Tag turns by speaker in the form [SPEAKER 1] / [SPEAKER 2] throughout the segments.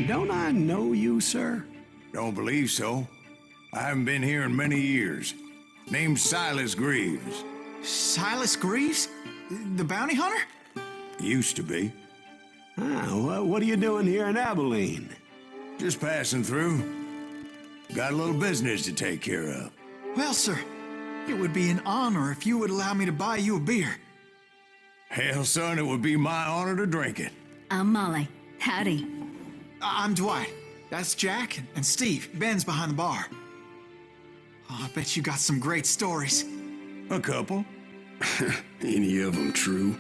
[SPEAKER 1] Don't I know you, sir?
[SPEAKER 2] Don't believe so. I haven't been here in many years. Name's Silas Greaves.
[SPEAKER 3] Silas Greaves? The bounty hunter?
[SPEAKER 2] Used to be.
[SPEAKER 1] Well, what are you doing here in Abilene?
[SPEAKER 2] Just passing through. Got a little business to take care of.
[SPEAKER 3] Well, sir, it would be an honor if you would allow me to buy you a beer.
[SPEAKER 2] Hell, son, it would be my honor to drink it.
[SPEAKER 4] I'm Molly. Howdy.
[SPEAKER 3] I'm Dwight. That's Jack and Steve. Ben's behind the bar. Oh, I bet you got some great stories.
[SPEAKER 2] A couple.
[SPEAKER 1] Any of them true?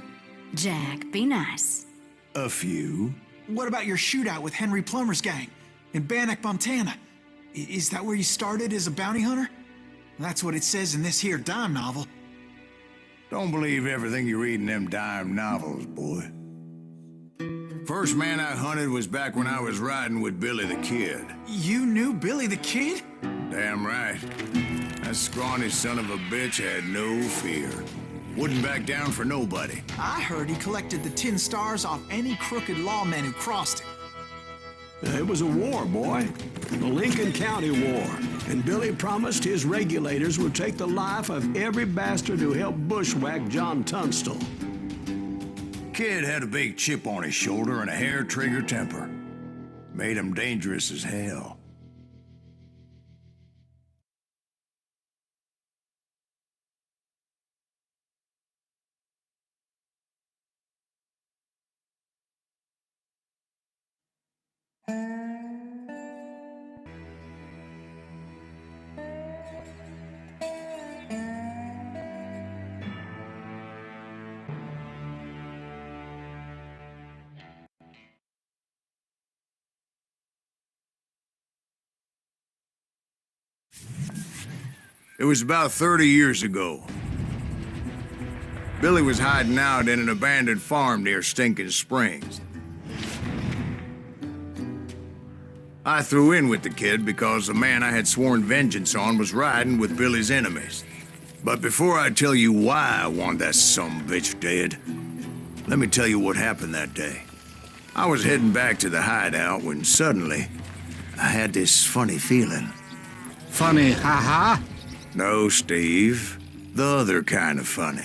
[SPEAKER 4] Jack, be nice.
[SPEAKER 2] A few.
[SPEAKER 3] What about your shootout with Henry Plummer's gang in Bannock, Montana? Is that where you started as a bounty hunter? That's what it says in this here dime novel.
[SPEAKER 2] Don't believe everything you read in them dime novels, boy. First man I hunted was back when I was riding with Billy the Kid.
[SPEAKER 3] You knew Billy the Kid?
[SPEAKER 2] Damn right. That scrawny son of a bitch had no fear. Wouldn't back down for nobody.
[SPEAKER 3] I heard he collected the 10 stars off any crooked lawman who crossed it.
[SPEAKER 1] It was a war, boy. The Lincoln County War. And Billy promised his regulators would take the life of every bastard who helped bushwhack John Tunstall.
[SPEAKER 2] Kid had a big chip on his shoulder and a hair-trigger temper. Made him dangerous as hell. It was about 30 years ago. Billy was hiding out in an abandoned farm near Stinking Springs. I threw in with the kid because the man I had sworn vengeance on was riding with Billy's enemies. But before I tell you why I want that sumbitch dead, let me tell you what happened that day. I was heading back to the hideout when suddenly I had this funny feeling.
[SPEAKER 5] Funny, haha?
[SPEAKER 2] No, Steve. The other kind of funny.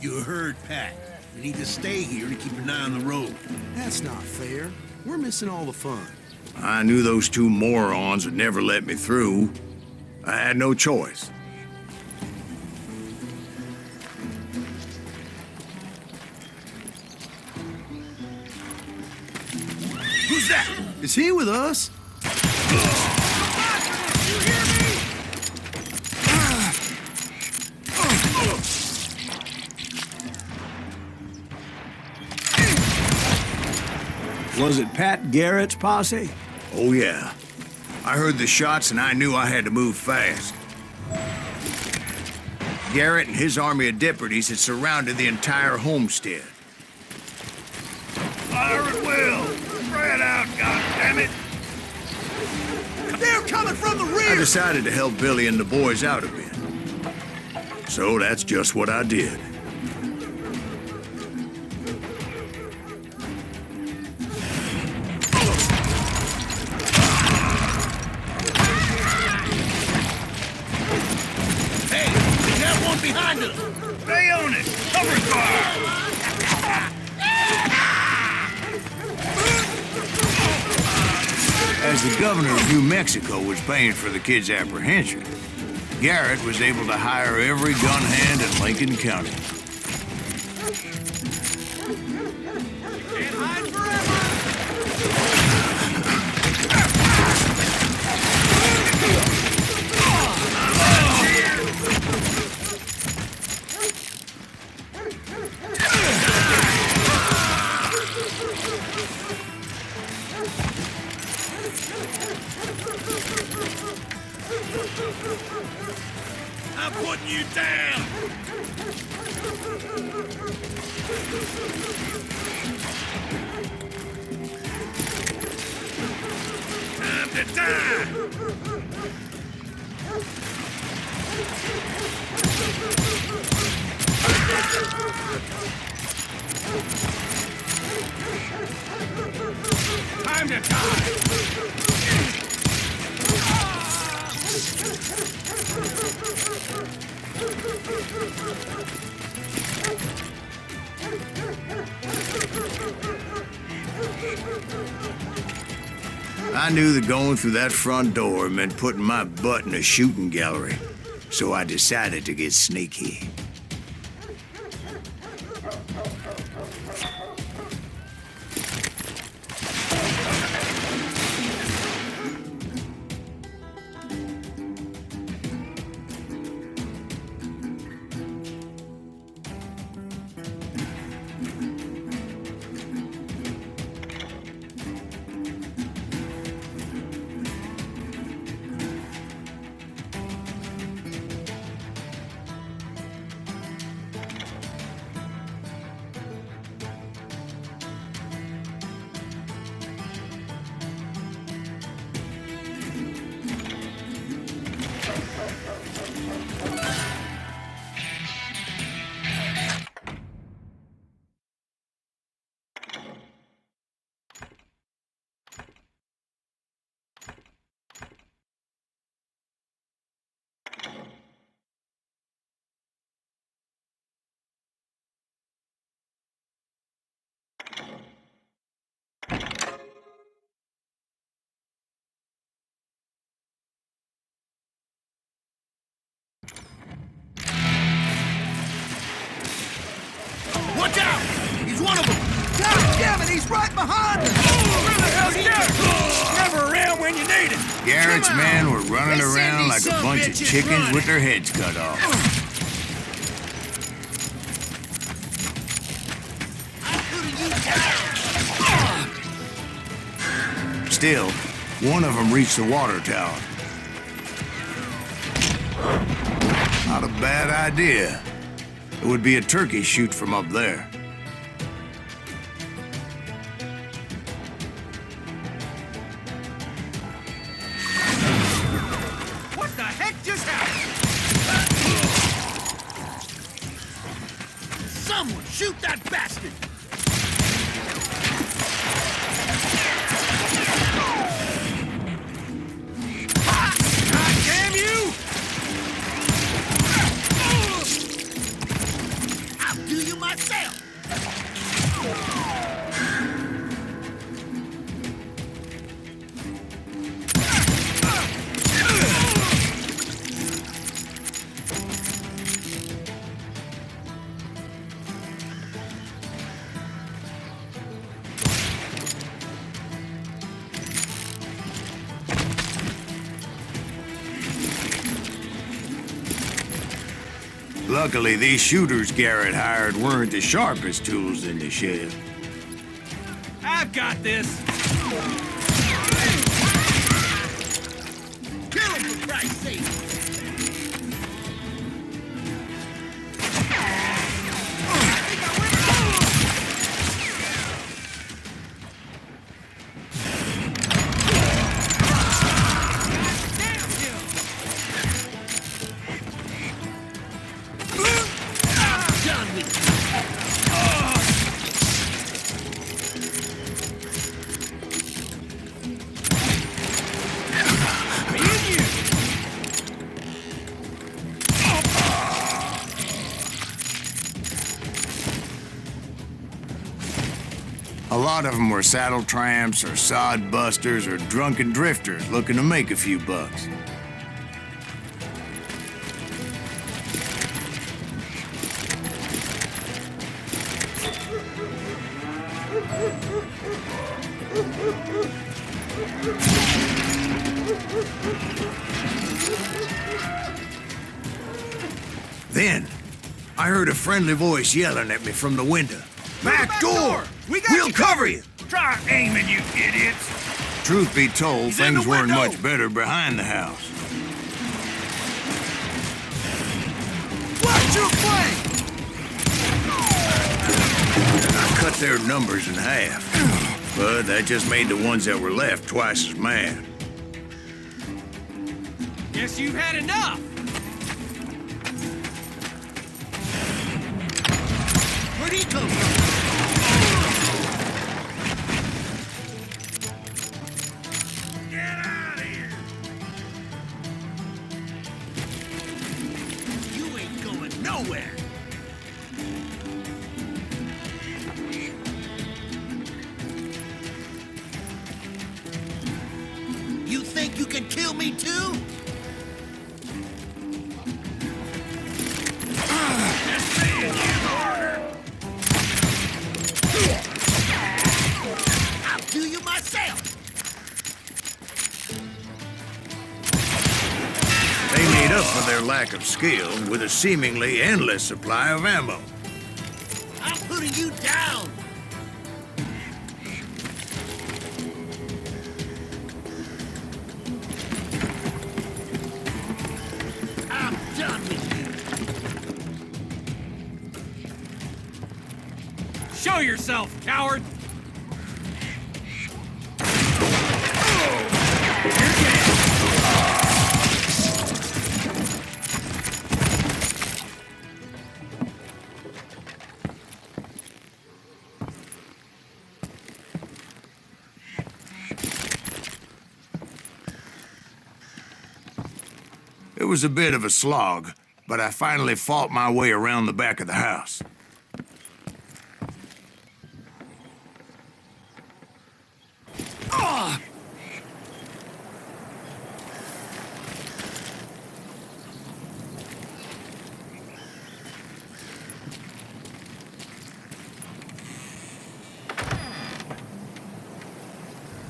[SPEAKER 6] You heard Pat. We need to stay here to keep an eye on the road.
[SPEAKER 7] That's not fair. We're missing all the fun.
[SPEAKER 2] I knew those two morons would never let me through. I had no choice.
[SPEAKER 6] Who's that?
[SPEAKER 7] Is he with us?
[SPEAKER 1] Was it Pat Garrett's posse?
[SPEAKER 2] Oh, yeah. I heard the shots and I knew I had to move fast. Garrett and his army of deputies had surrounded the entire homestead.
[SPEAKER 6] Fire at will! Spread out, goddammit! They're coming from the rear!
[SPEAKER 2] I decided to help Billy and the boys out a bit. So that's just what I did.
[SPEAKER 6] Behind us! Stay on it! Cover fire!
[SPEAKER 2] As the governor of New Mexico was paying for the kid's apprehension, Garrett was able to hire every gun hand in Lincoln County.
[SPEAKER 6] Can't hide forever! I'm putting you down! Time to die! Time to die!
[SPEAKER 2] I knew that going through that front door meant putting my butt in a shooting gallery, so I decided to get sneaky.
[SPEAKER 6] Watch out! He's one of them!
[SPEAKER 7] God damn it, he's right behind us!
[SPEAKER 6] Where the hell's Garrett? Never around when you need him!
[SPEAKER 2] Garrett's men were running
[SPEAKER 6] They send
[SPEAKER 2] around like
[SPEAKER 6] these
[SPEAKER 2] a bunch of
[SPEAKER 6] sumbitches
[SPEAKER 2] chickens
[SPEAKER 6] running.
[SPEAKER 2] with their heads cut off. Still, one of them reached the water tower. Not a bad idea. It would be a turkey shoot from up there.
[SPEAKER 6] What the heck just happened? Someone shoot that bastard! God damn you! I'll do you myself!
[SPEAKER 2] Luckily, these shooters Garrett hired weren't the sharpest tools in the shed.
[SPEAKER 6] I've got this! Kill him, for Christ's sake!
[SPEAKER 2] A lot of them were saddle tramps or sod busters or drunken drifters looking to make a few bucks. Then, I heard a friendly voice yelling at me from the window. Back door! We'll cover you!
[SPEAKER 6] Try aiming, you idiots!
[SPEAKER 2] Truth be told,
[SPEAKER 6] He's in the
[SPEAKER 2] things weren't
[SPEAKER 6] window.
[SPEAKER 2] much better behind the house. their numbers in half. But that just made the ones that were left twice as mad.
[SPEAKER 8] Guess you've had enough!
[SPEAKER 7] Where'd he come from?
[SPEAKER 6] Get out of here!
[SPEAKER 7] You ain't going nowhere. You think you can kill me too? I'll do you myself.
[SPEAKER 2] They made up for their lack of skill with a seemingly endless supply of ammo.
[SPEAKER 7] I'm putting you down. I'm done with you.
[SPEAKER 8] Show yourself, coward!
[SPEAKER 2] It was a bit of a slog, but I finally fought my way around the back of the house.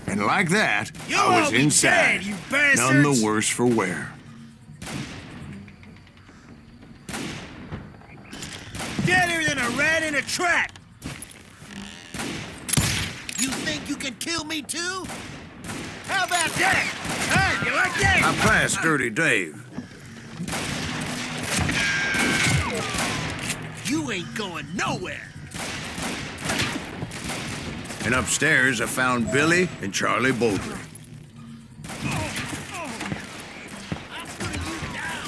[SPEAKER 2] And like that, I was inside,
[SPEAKER 7] you
[SPEAKER 2] none the worse for wear.
[SPEAKER 7] Deader than a rat in a trap! You think you can kill me too? How about that? Huh? You like that?
[SPEAKER 2] I passed Dirty Dave.
[SPEAKER 7] You ain't going nowhere!
[SPEAKER 2] And upstairs, I found Billy and Charlie Bowdre.
[SPEAKER 7] I'm putting you down!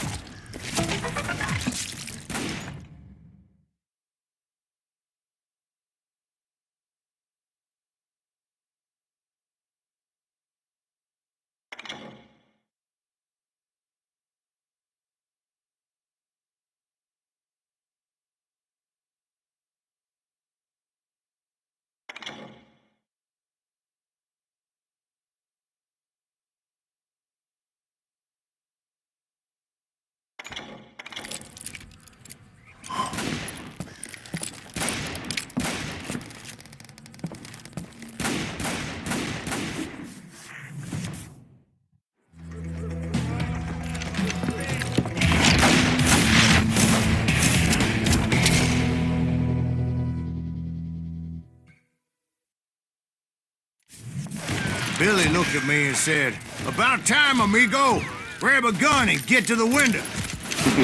[SPEAKER 2] Billy looked at me and said, "About time, amigo. Grab a gun and get to the window."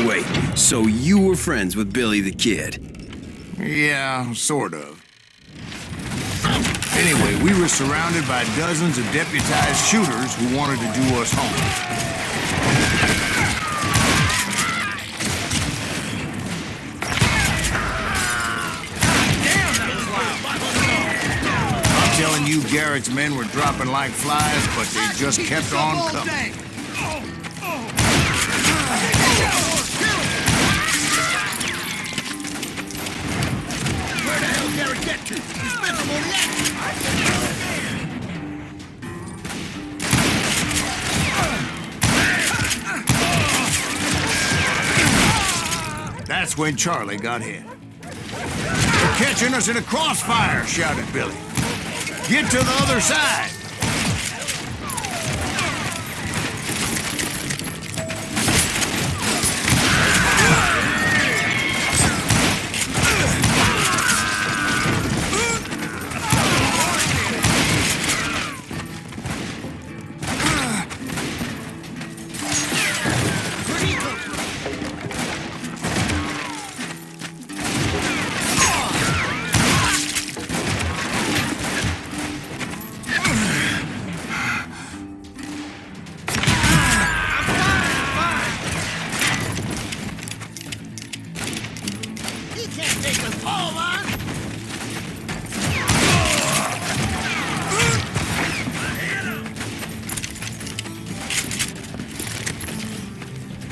[SPEAKER 9] Wait, so you were friends with Billy the Kid?
[SPEAKER 2] Yeah, sort of. Anyway, we were surrounded by dozens of deputized shooters who wanted to do us harm. Telling you Garrett's men were dropping like flies, but they just kept on coming.
[SPEAKER 7] Where the hell did Garrett get to? He's been from all the action.
[SPEAKER 2] That's when Charlie got hit. "They're catching us in a crossfire," shouted Billy. "Get to the other side!"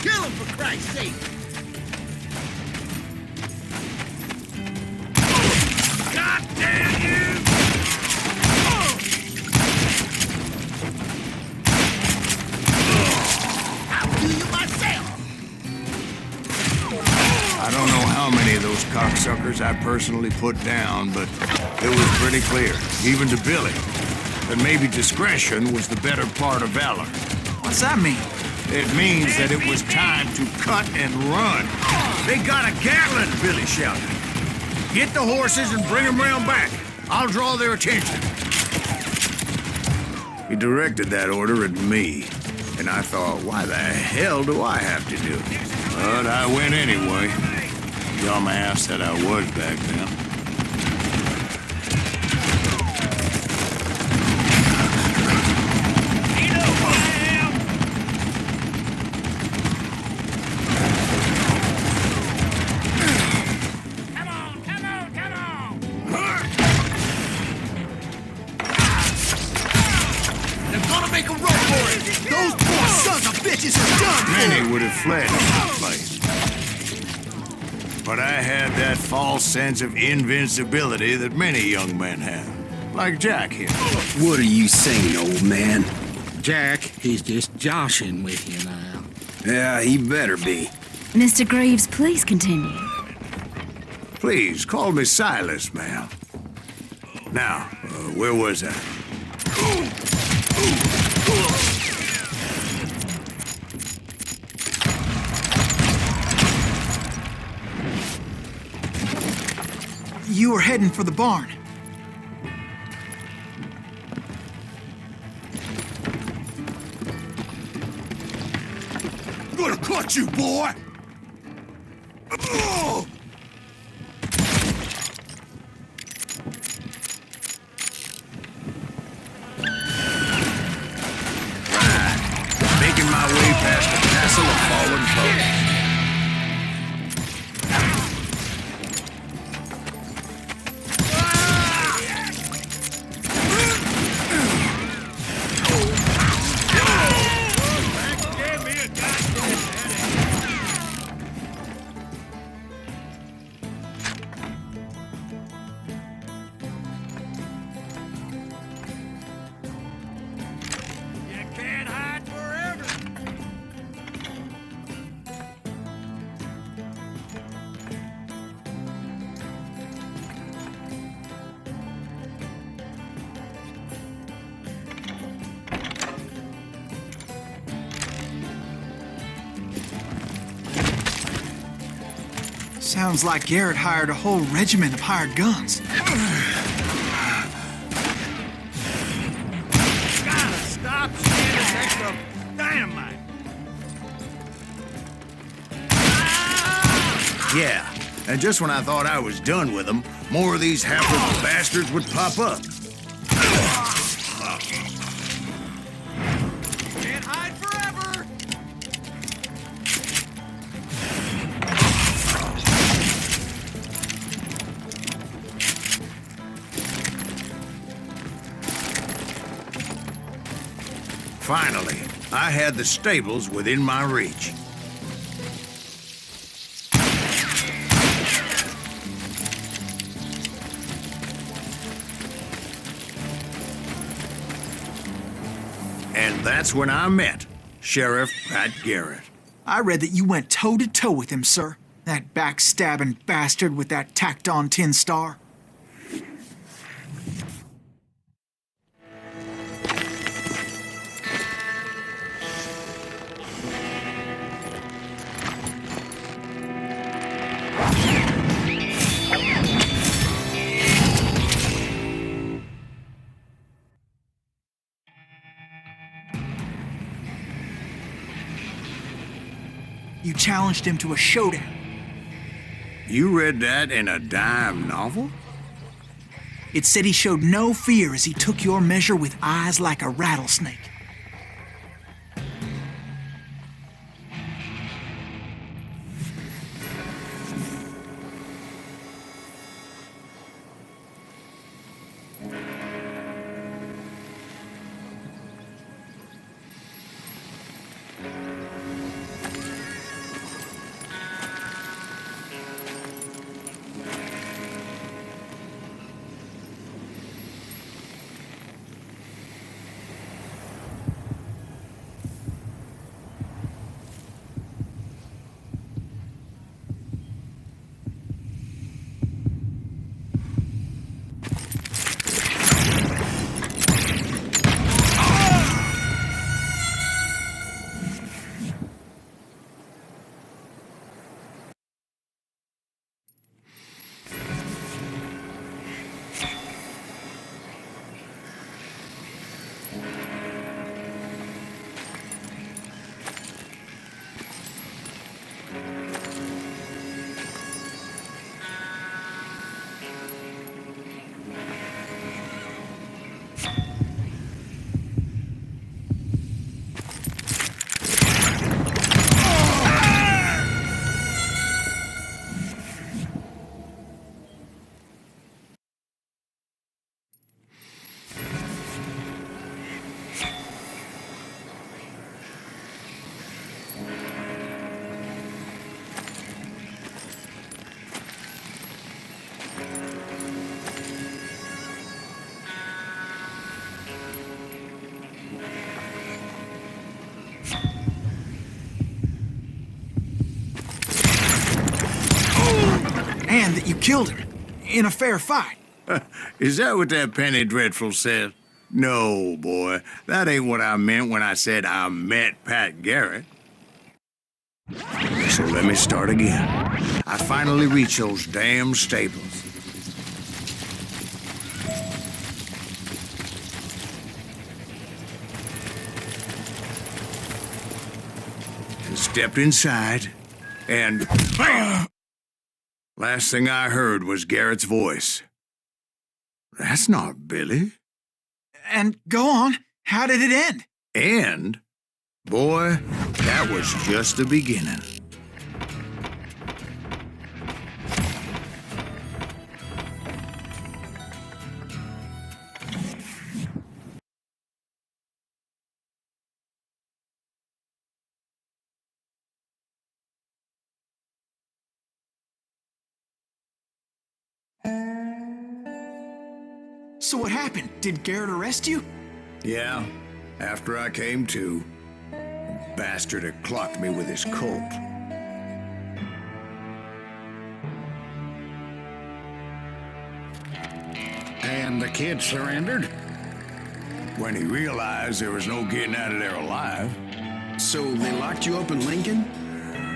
[SPEAKER 7] Kill him, for Christ's sake! God damn you! I'll do you myself!
[SPEAKER 2] I don't know how many of those cocksuckers I personally put down, but it was pretty clear, even to Billy, that maybe discretion was the better part of valor.
[SPEAKER 3] What's that mean?
[SPEAKER 2] It means that it was time to cut and run. They got a Gatlin, Billy shouted. Get the horses and bring them round back. I'll draw their attention. He directed that order at me, and I thought, why the hell do I have to do it? But I went anyway. Dumbass that I was back then. Many would have fled from the place. But I had that false sense of invincibility that many young men have. Like Jack here.
[SPEAKER 9] What are you saying, old man?
[SPEAKER 5] Jack, he's just joshing with you now.
[SPEAKER 9] Yeah, he better be.
[SPEAKER 4] Mr. Greaves, please continue.
[SPEAKER 2] Please, call me Silas, ma'am. Now, where was I?
[SPEAKER 3] You were heading for the barn.
[SPEAKER 7] I'm gonna cut you, boy! Oh!
[SPEAKER 2] Making my way past the castle of fallen foes.
[SPEAKER 3] Sounds like Garrett hired a whole regiment of hired guns.
[SPEAKER 7] Gotta stop standing next to dynamite!
[SPEAKER 2] Yeah, and just when I thought I was done with them, more of these half-witted bastards would pop up.
[SPEAKER 8] Can't hide forever!
[SPEAKER 2] Finally, I had the stables within my reach. And that's when I met Sheriff Pat Garrett.
[SPEAKER 3] I read that you went toe-to-toe with him, sir. That backstabbing bastard with that tacked-on tin star. You challenged him to a showdown.
[SPEAKER 2] You read that in a dime novel?
[SPEAKER 3] It said he showed no fear as he took your measure with eyes like a rattlesnake. and that you killed him in a fair fight.
[SPEAKER 2] Is that what that penny dreadful said? No, boy. That ain't what I meant when I said I met Pat Garrett. So let me start again. I finally reached those damn stables. And stepped inside, and... Last thing I heard was Garrett's voice. That's not Billy.
[SPEAKER 3] And go on, how did it end?
[SPEAKER 2] And, boy, that was just the beginning.
[SPEAKER 3] So what happened? Did Garrett arrest you?
[SPEAKER 2] Yeah, after I came to, the bastard had clocked me with his Colt.
[SPEAKER 6] And the kid surrendered?
[SPEAKER 2] When he realized there was no getting out of there alive.
[SPEAKER 1] So they locked you up in Lincoln?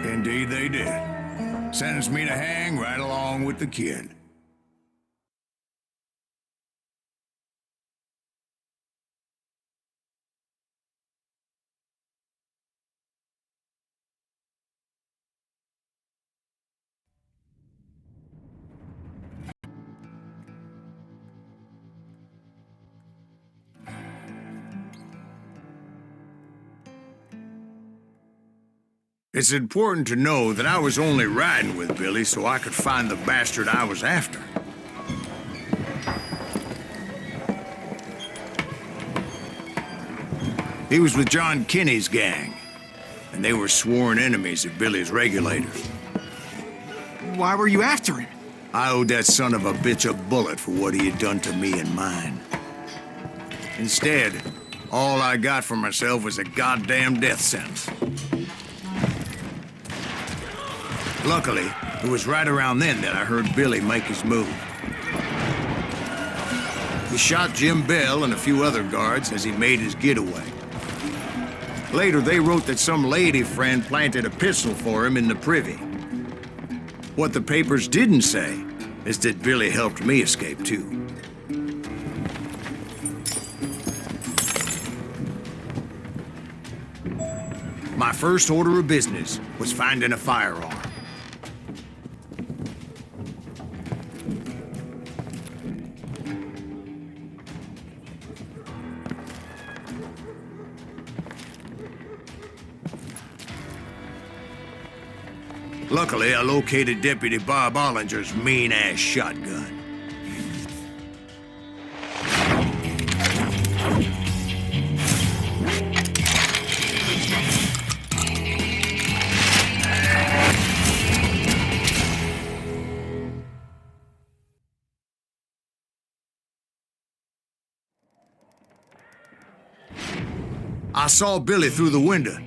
[SPEAKER 2] Indeed they did. Sentenced me to hang right along with the kid. It's important to know that I was only riding with Billy so I could find the bastard I was after. He was with John Kinney's gang, and they were sworn enemies of Billy's regulators.
[SPEAKER 3] Why were you after him?
[SPEAKER 2] I owed that son of a bitch a bullet for what he had done to me and mine. Instead, all I got for myself was a goddamn death sentence. Luckily, it was right around then that I heard Billy make his move. He shot Jim Bell and a few other guards as he made his getaway. Later, they wrote that some lady friend planted a pistol for him in the privy. What the papers didn't say is that Billy helped me escape, too. My first order of business was finding a firearm. Luckily, I located Deputy Bob Ollinger's mean-ass shotgun. I saw Billy through the window,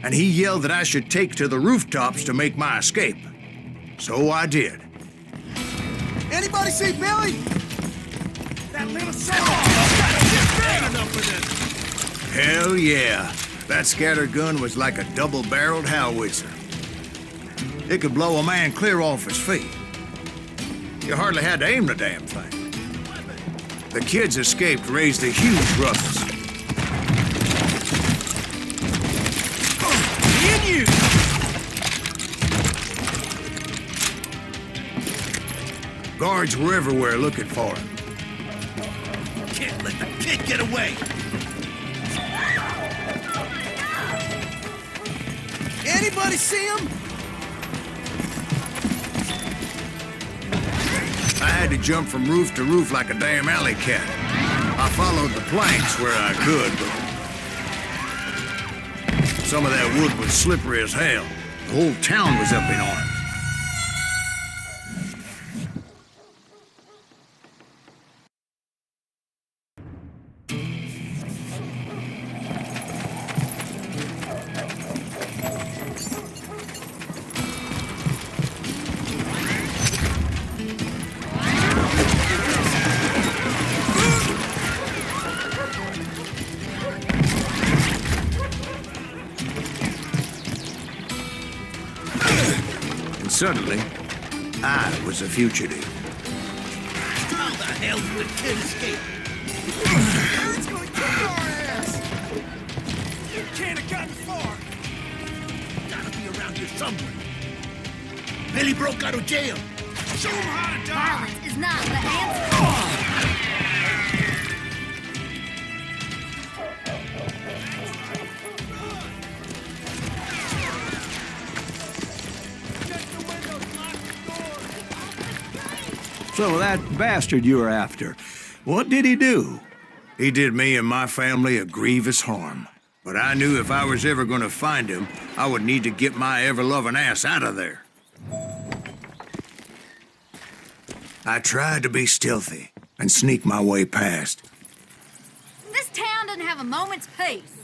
[SPEAKER 2] and he yelled that I should take to the rooftops to make my escape. So I did.
[SPEAKER 7] Anybody see Billy? That little son enough of this.
[SPEAKER 2] Hell yeah. That scatter gun was like a double-barreled howitzer. It could blow a man clear off his feet. You hardly had to aim the damn thing. The kids escaped raised a huge ruckus.
[SPEAKER 7] You!
[SPEAKER 2] Guards were everywhere looking for him.
[SPEAKER 7] Can't let the kid get away! Anybody see him?
[SPEAKER 2] I had to jump from roof to roof like a damn alley cat. I followed the planks where I could, but some of that wood was slippery as hell. The whole town was up in arms. And suddenly, I was a fugitive.
[SPEAKER 7] How the hell did the kid escape?
[SPEAKER 8] It's gonna kick our ass! You can't have gotten far!
[SPEAKER 7] Gotta be around here somewhere. Billy broke out of jail.
[SPEAKER 8] Show him how to die!
[SPEAKER 4] Violence is not the answer.
[SPEAKER 1] So that bastard you were after, what did he do?
[SPEAKER 2] He did me and my family a grievous harm. But I knew if I was ever going to find him, I would need to get my ever-loving ass out of there. I tried to be stealthy and sneak my way past.
[SPEAKER 4] This town doesn't have a moment's peace.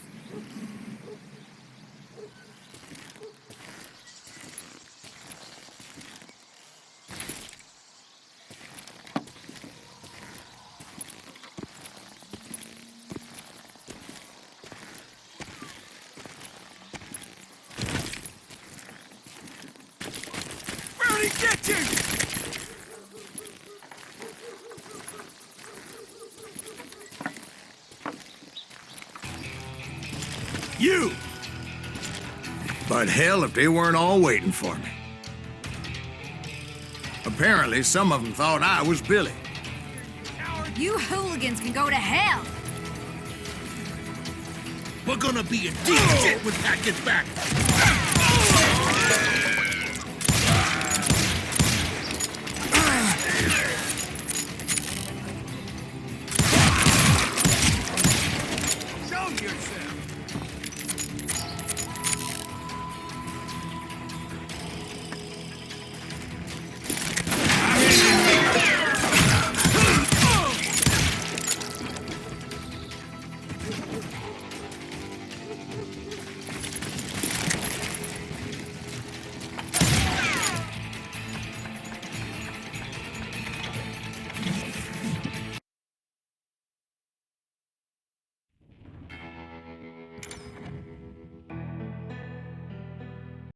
[SPEAKER 8] Where'd he get to?
[SPEAKER 2] You! But hell, if they weren't all waiting for me. Apparently, some of them thought I was Billy.
[SPEAKER 4] You hooligans can go to hell.
[SPEAKER 7] We're gonna be in deep shit when Pat gets back.
[SPEAKER 8] Show yourself!